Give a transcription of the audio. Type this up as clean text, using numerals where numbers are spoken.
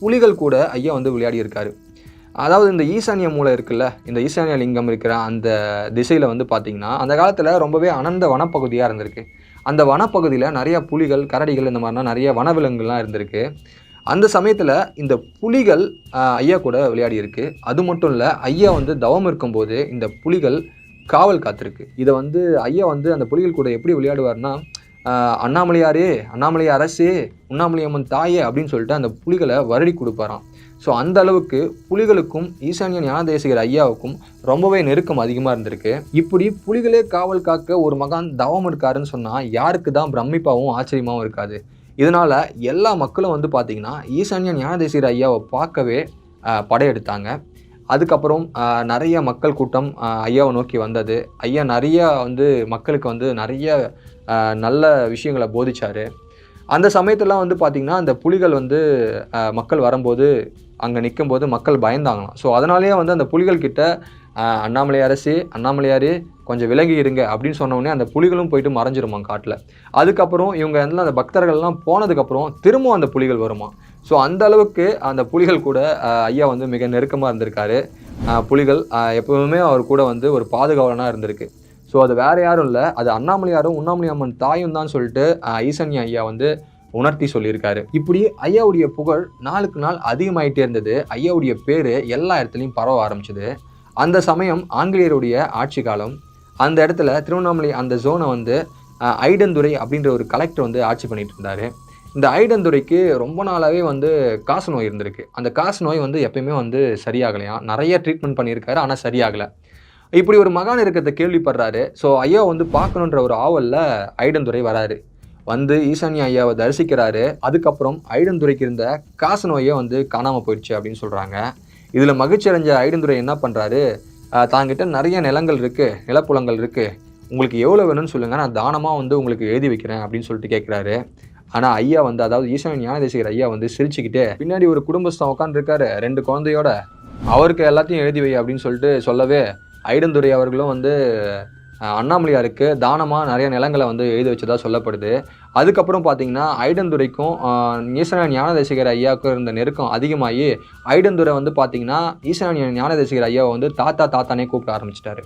புலிகள் கூட ஐயா வந்து விளையாடி இருக்காரு. அதாவது இந்த ஈசானிய மூலை இருக்குல்ல, இந்த ஈசானிய லிங்கம் இருக்கிற அந்த திசையில வந்து பார்த்தீங்கன்னா, அந்த காலத்தில ரொம்பவே அடர்ந்த வனப்பகுதியா இருந்திருக்கு. அந்த வனப்பகுதியில நெறைய புலிகள், கரடிகள் இந்த மாரிலாம் நெறைய வனவிலங்குகள்லாம் இருந்திருக்கு. அந்த சமயத்தில இந்த புலிகள் ஐயா கூட விளையாடி இருக்கு. அது மட்டும் இல்ல, ஐயா வந்து தவம் இருக்கும்போது இந்த புலிகள் காவல் காத்திருக்கு. இத வந்து ஐயா வந்து அந்த புலிகள் கூட எப்படி விளையாடுவார்னா, "அண்ணாமலையாரே, அண்ணாமலை அரசே, உண்ணாமலை அம்மன் தாயே" அப்படின்னு சொல்லிட்டு அந்த புலிகள வருடி குடுப்பாராம். ஸோ அந்த அளவுக்கு புலிகளுக்கும் ஈசானிய ஞானதேசிகர் ஐயாவுக்கும் ரொம்பவே நெருக்கம் அதிகமாக இருந்திருக்கு. இப்படி புலிகளே காவல் காக்க ஒரு மகான் தவம் இருக்காருன்னு சொன்னால் யாருக்கு தான் பிரமிப்பாகவும் ஆச்சரியமாகவும் இருக்காது. இதனால எல்லா மக்களும் வந்து பார்த்தீங்கன்னா ஈசானிய ஞானதேசிகர் ஐயாவை பார்க்கவே படையெடுத்தாங்க. அதுக்கப்புறம் நிறைய மக்கள் கூட்டம் ஐயாவை நோக்கி வந்தது. ஐயா நிறைய வந்து மக்களுக்கு வந்து நிறைய நல்ல விஷயங்களை போதிச்சார். அந்த சமயத்துலாம் வந்து பார்த்திங்கன்னா அந்த புலிகள் வந்து மக்கள் வரும்போது அங்கே நிற்கும்போது மக்கள் பயந்தாங்களாம். ஸோ அதனாலேயே வந்து அந்த புலிகள் கிட்ட அண்ணாமலை அரசே, அண்ணாமலையாரே கொஞ்சம் விலகி இருங்க அப்படின்னு சொன்ன உடனே அந்த புலிகளும் போயிட்டு மறைஞ்சிருமா காட்டில். அதுக்கப்புறம் இவங்க எல்லாம் அந்த பக்தர்கள்லாம் போனதுக்கப்புறம் திரும்பவும் அந்த புலிகள் வருமா. ஸோ அந்த அளவுக்கு அந்த புலிகள் கூட ஐயா வந்து மிக நெருக்கமாக இருந்திருக்காரு. புலிகள் எப்பவுமே அவர் கூட வந்து ஒரு பாதுகாவலனாக இருந்திருக்கு. ஸோ அது வேறு யாரும் இல்லை, அது அண்ணாமலையாரும் உண்ணாமலை அம்மன் தாயும் தான் சொல்லிட்டு ஈசானிய ஐயா வந்து உணர்த்தி சொல்லியிருக்காரு. இப்படி ஐயாவுடைய புகழ் நாளுக்கு நாள் அதிகமாயிட்டே இருந்தது. ஐயாவுடைய பேர் எல்லா இடத்துலையும் பரவ ஆரம்பிச்சது. அந்த சமயம் ஆங்கிலேயருடைய ஆட்சி காலம். அந்த இடத்துல திருவண்ணாமலை அந்த ஜோனை வந்து ஐடந்துரை அப்படின்ற ஒரு கலெக்டர் வந்து ஆட்சி பண்ணிட்டு இருந்தார். இந்த ஐடந்துரைக்கு ரொம்ப நாளாகவே வந்து காச நோய் இருந்திருக்கு. அந்த காச நோய் வந்து எப்பயுமே வந்து சரியாகலையாம். நிறைய ட்ரீட்மெண்ட் பண்ணியிருக்காரு, ஆனால் சரியாகலை. இப்படி ஒரு மகான் இருக்கிறத கேள்விப்படுறாரு. ஸோ ஐயா வந்து பார்க்கணுன்ற ஒரு ஆவலில் ஐடந்துரை வராரு. வந்து ஈசானிய ஐயாவை தரிசிக்கிறாரு. அதுக்கப்புறம் ஐடந்துரைக்கு இருந்த காச நோயே வந்து காணாமல் போயிடுச்சு அப்படின்னு சொல்கிறாங்க. இதில் மகிழ்ச்சி அடைஞ்ச ஐடந்துரை என்ன பண்ணுறாரு, தாங்கிட்ட நிறைய நிலங்கள் இருக்குது, நிலப்புலங்கள் இருக்குது, உங்களுக்கு எவ்வளோ வேணும்னு சொல்லுங்கள், நான் தானமாக வந்து உங்களுக்கு எழுதி வைக்கிறேன் அப்படின்னு சொல்லிட்டு கேட்குறாரு. ஆனால் ஐயா வந்து, அதாவது ஈசானிய ஞானதேசிகர் ஐயா வந்து சிரிச்சுக்கிட்டே பின்னாடி ஒரு குடும்பஸ்தன் உட்காந்துருக்காரு 2 குழந்தையோட, அவருக்கு எல்லாத்தையும் எழுதி வை அப்படின்னு சொல்லிட்டு சொல்லவே ஐடந்துரை அவர்களும் வந்து அண்ணாமலையாருக்கு தானமாக நிறைய நிலங்களை வந்து எழுதி வச்சதாக சொல்லப்படுது. அதுக்கப்புறம் பார்த்தீங்கன்னா ஐடந்துரைக்கும் ஈசானிய ஞானதேசிகர் ஐயாவுக்கும் இருந்த நெருக்கம் அதிகமாகி ஐடந்துரை வந்து பார்த்தீங்கன்னா ஈசானிய ஞானதேசிகர் ஐயாவை வந்து தாத்தானே கூப்பிட ஆரம்பிச்சிட்டாரு.